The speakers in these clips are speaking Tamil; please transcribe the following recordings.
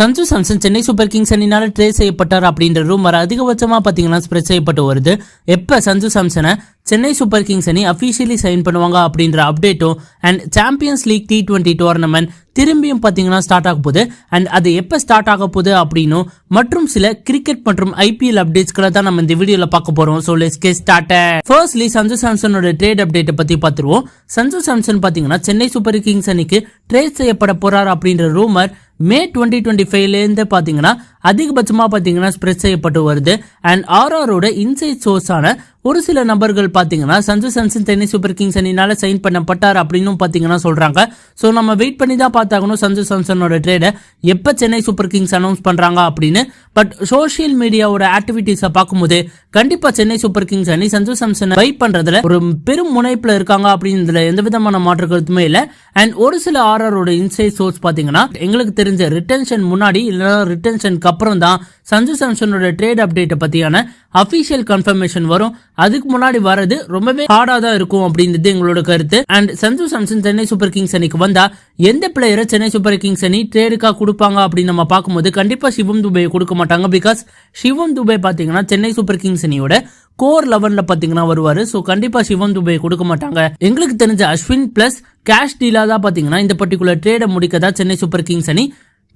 சஞ்சு சாம்சன் சென்னை சூப்பர் கிங்ஸ் அணினால ட்ரேட் செய்யப்பட்டார் அப்படின்ற ரூமர் அதிகபட்சமா பாத்தீங்கன்னா ஸ்ப்ரெட் செய்யப்பட்டு வருது. எப்ப சஞ்சு சாம்சனை சென்னை சூப்பர் கிங்ஸ் அணி அபிஷியலி சைன் பண்ணுவாங்க அப்படின்ற அப்டேட்டும் and Champions league T20 tournament திரும்பியும் பாத்தீங்கன்னா ஸ்டார்ட் ஆக போகுது. அண்ட் அது எப்ப ஸ்டார்ட் ஆக போகுது அப்படின்னும் மற்றும் சில கிரிக்கெட் மற்றும் IPL அப்டேட்ஸ்களை தான் நம்ம இந்த வீடியோல பார்க்க போறோம். So let's get started. Firstly Sanju சாம்சனோட ட்ரேட் அப்டேட் பத்தி பார்த்துருவோம். சஞ்சு சாம்சன் பாத்தீங்கன்னா சென்னை சூப்பர் கிங்ஸ் அணிக்கு ட்ரேட் செய்யப்பட போறார் அப்படின்ற ரூமர் மே 2025ல இருந்து பாத்தீங்கன்னா அதிகபட்சமா பாத்தீங்கன்னா ஸ்ப்ரெட் செய்யப்பட்டு வருது. அண்ட் ஆர்ஆரோட இன்சைட் சோர்ஸான ஒரு சில நபர்கள் பாத்தீங்கன்னா சஞ்சு சாம்சன் சென்னை சூப்பர் கிங்ஸ் அணினால சைன் பண்ணப்பட்டார் அப்படின்னு பாத்தீங்கன்னா சொல்றாங்க. சோ நம்ம வெயிட் பண்ணி தான் பார்த்தாகணும் சஞ்சு சாம்சனோட ட்ரேட எப்ப சென்னை சூப்பர் கிங்ஸ் அனௌன்ஸ் பண்றாங்க அப்படின்னு. பட் சோசியல் மீடியாவோட ஆக்டிவிட்டிஸை பார்க்கும்போது கண்டிப்பா சென்னை சூப்பர் கிங்ஸ் அணி சஞ்சு சாம்சனை பை பண்றதுல ஒரு பெரும் முனைப்புல இருக்காங்க அப்படின்றதுல எந்த விதமான மாற்று கருத்துமே இல்ல. அண்ட் ஒரு சில ஆர்ஆரோட இன்சைட் சோர்ஸ் பாத்தீங்கன்னா எங்களுக்கு தெரிஞ்ச ரிட்டன்ஷன் முன்னாடி இல்லைன்னா ரிட்டன்ஷனுக்கு அப்புறம் தான் சஞ்சு சாம்சனோட ட்ரேட் அப்டேட் பத்தியான அபிஷியல் கன்ஃபர்மேஷன் வரும். அதுக்கு முன்னாடி வரது ரொம்பவே ஹார்டா தான் இருக்கும் அப்படின்றது எங்களோட கருத்து. And Sanju Samson Chennai super Kings அணிக்கு வந்தா எந்த பிளேயரை சென்னை சூப்பர் கிங்ஸ் அணி ட்ரேடுக்கா கொடுப்பாங்க அப்படின்னு நம்ம பார்க்கும்போது கண்டிப்பா சிவம் துபே கொடுக்க மாட்டாங்க. பிகாஸ் சிவம் துபே பாத்தீங்கன்னா சென்னை சூப்பர் கிங்ஸ் அணியோட கோர் 11ல பாத்தீங்கன்னா வருவாரு. சோ கண்டிப்பா சிவம் துபே கொடுக்க மாட்டாங்க. எங்களுக்கு தெரிஞ்ச அஸ்வின் பிளஸ் கேஷ் டீலா தான் பாத்தீங்கன்னா இந்த பர்டிகுலர் ட்ரேட முடிக்கதா சென்னை சூப்பர் கிங்ஸ் அணி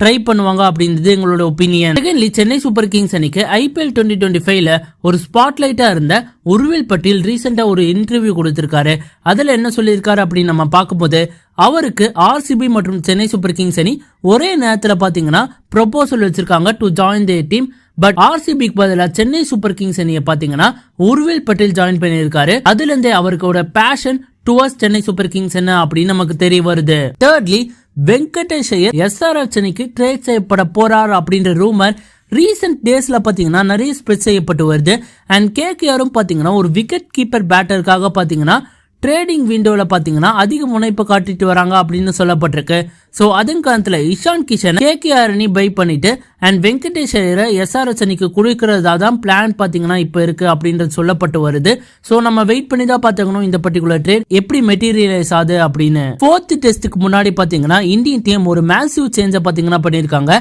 ட்ரை பண்ணுவாங்க அப்படின்றது எங்களோட opinion. Secondly Chennai super Kings அணிக்கு IPL 2025ல ஒரு ஸ்பாட்லைட்டா இருந்த உருவில் பட்டேல் ரீசெண்டா ஒரு இன்டர்வியூ கொடுத்திருக்காரு. அதுல என்ன சொல்லியிருக்காரு அப்படின்னு நம்ம பார்க்கும்போது அவருக்கு RCB மற்றும் சென்னை சூப்பர் கிங்ஸ் அணி ஒரே நேரத்துல பாத்தீங்கன்னா ப்ரொபோசல் வச்சிருக்காங்க to join the team. But RCBக்கு பதிலா சென்னை சூப்பர் கிங்ஸ் அணியை பாத்தீங்கன்னா உருவில் பட்டேல் ஜாயின் பண்ணியிருக்காரு. அதுல இருந்தே அவருக்கோட passion towards Chennai super kings என்ன அப்படின்னு நமக்கு தெரிய வருது. தேர்ட்லி வெங்கடேஷ் ஐயர் SRH அணிக்கு ட்ரேட் செய்யப்பட போறார் அப்படின்ற ரூமர் ரீசெண்ட் டேஸ்ல பாத்தீங்கன்னா நிறைய ஸ்ப்ரெட் செய்யப்பட்டு வருது. அண்ட் KKRம் பாத்தீங்கன்னா ஒரு விக்கெட் கீப்பர் பேட்டருக்காக பாத்தீங்கன்னா ட்ரேடிங் விண்டோல பாத்தீங்கன்னா அதிக முனைப்பு காட்டிட்டு வராங்க அப்படின்னு சொல்லப்பட்டிருக்கு. சோ அதன் காலத்துல இஷான் கிஷன் KKR அணி பை பண்ணிட்டு அண்ட் வெங்கடேஷ் ஐயரை SRH அணிக்கு கொடுக்கறதா தான் பிளான் பாத்தீங்கன்னா இப்ப இருக்கு அப்படின்றது சொல்லப்பட்டு வருது. சோ நம்ம வெயிட் பண்ணி தான் பாத்துக்கணும் இந்த பர்டிகுலர் ட்ரேட் எப்படி மெட்டீரியலைஸ் ஆகுது அப்படின்னு. 4th டெஸ்டுக்கு முன்னாடி பாத்தீங்கன்னா இந்தியன் டீம் ஒரு மேசிவ் சேஞ்ச பாத்தீங்கன்னா பண்ணிருக்காங்க.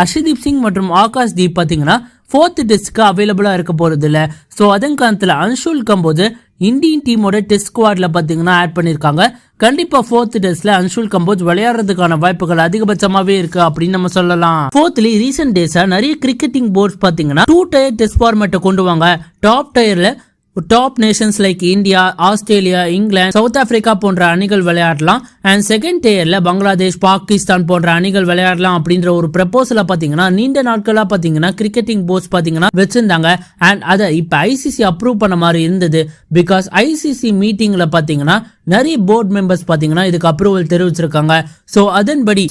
அர்ஷதீப் சிங் மற்றும் ஆகாஷ் தீப் பாத்தீங்கன்னா 4th டெஸ்ட்க்கு அவைலபிளா இருக்க போறது இல்ல. சோ அதன் காலத்துல அன்ஷுல் கம்போஸ் இந்தியன் டீமோட டெஸ்ட் ஸ்குவாட்ல பாத்தீங்கன்னா ஆட் பண்ணிருக்காங்க. கண்டிப்பா 4th டெஸ்ட்ல அன்ஷுல் கம்போஸ் விளையாடுறதுக்கான வாய்ப்புகள் அதிகபட்சமாவே இருக்கு அப்படின்னு நம்ம சொல்லலாம். 4thly ரீசெண்ட் டேஸா நிறைய கிரிக்கெட்டிங் போர்ட்ஸ் பாத்தீங்கன்னா 2 டயர் டெஸ்ட் ஃபார்மேட்டை கொண்டு வாங்க. டாப் டயர்ல top nations like India, Australia, England, south Africa போன்ற அணிகள் விளையாடலாம். அண்ட் செகண்ட் டயர்ல பங்களாதேஷ், பாகிஸ்தான் போன்ற அணிகள் விளையாடலாம் அப்படின்ற ஒரு ப்ரப்போசல பாத்தீங்கன்னா நீண்ட நாட்களா பாத்தீங்கன்னா கிரிக்கெட்டிங் போர்ட்ஸ் பாத்தீங்கன்னா வச்சிருந்தாங்க. அண்ட் அதை இப்ப ICC அப்ரூவ் பண்ண மாதிரி இருந்தது. பிகாஸ் ICC மீட்டிங்ல பாத்தீங்கன்னா நிறைய போர்ட் மெம்பர்ஸ் பாத்தீங்கன்னா இதுக்கு அப்ரூவல் தெரிவிச்சிருக்காங்க. சோ அதன்படி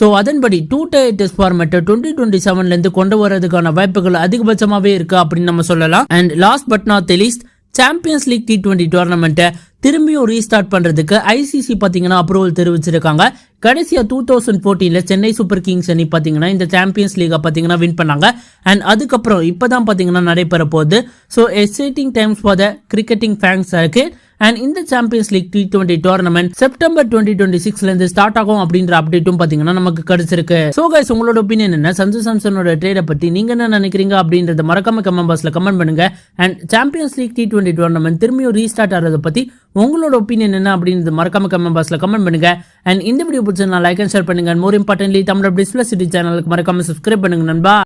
2 டயர் டெஸ்ட் ஃபார்மேட் 2027ல இருந்து கொண்டு வரதுக்கான வாய்ப்புகள் அதிகபட்சமாவே இருக்கு அப்படின்னு நம்ம சொல்லலாம். And last but not least Champions league T20 டோர்னமெண்ட்டை திரும்பியும் ரீஸ்டார்ட் பண்றதுக்கு ICC பாத்தீங்கன்னா அப்ரூவல் தெரிவிச்சிருக்காங்க. கடைசியா 2014ல சென்னை சூப்பர் கிங்ஸ் அணி பாத்தீங்கன்னா இந்த சாம்பியன்ஸ் லீக பாத்தீங்கன்னா வின் பண்ணாங்க. அண்ட் அதுக்கப்புறம் இப்பதான் பாத்தீங்கன்னா நடைபெற போகுது. So exciting times for the cricketing fans இருக்கு. அண்ட் இந்த champions league T20 tournament September 2026ல இருந்து ஸ்டார்ட் ஆகும் அப்படின்ற அப்டேட்டும் பாத்தீங்கன்னா நமக்கு கிடைச்சிருக்கு. சோ கைஸ் உங்களோட ஒப்பீனியன் என்ன? சஞ்சு சாம்சனோட ட்ரேட பத்தி நீங்க என்ன நினைக்கிறீங்க அப்படின்றத மறக்காம கமெண்ட் பாக்ஸ்ல கமெண்ட் பண்ணுங்க. And Champions league T20 tournament திரும்பியும் ரீஸ்டார்ட் ஆறத பத்தி உங்களோட ஒப்பீனியன் என்ன அப்படின்றது மறக்காம கமெண்ட் பாக்ஸ்ல கமெண்ட் பண்ணுங்க. அண்ட் இந்த வீடியோ பிடிச்சா லைக் அண்ட் ஷேர் பண்ணுங்க. More importantly Tamil display city சேனலுக்கு மறக்காம சப்ஸ்கிரைப் பண்ணுங்க நண்பா.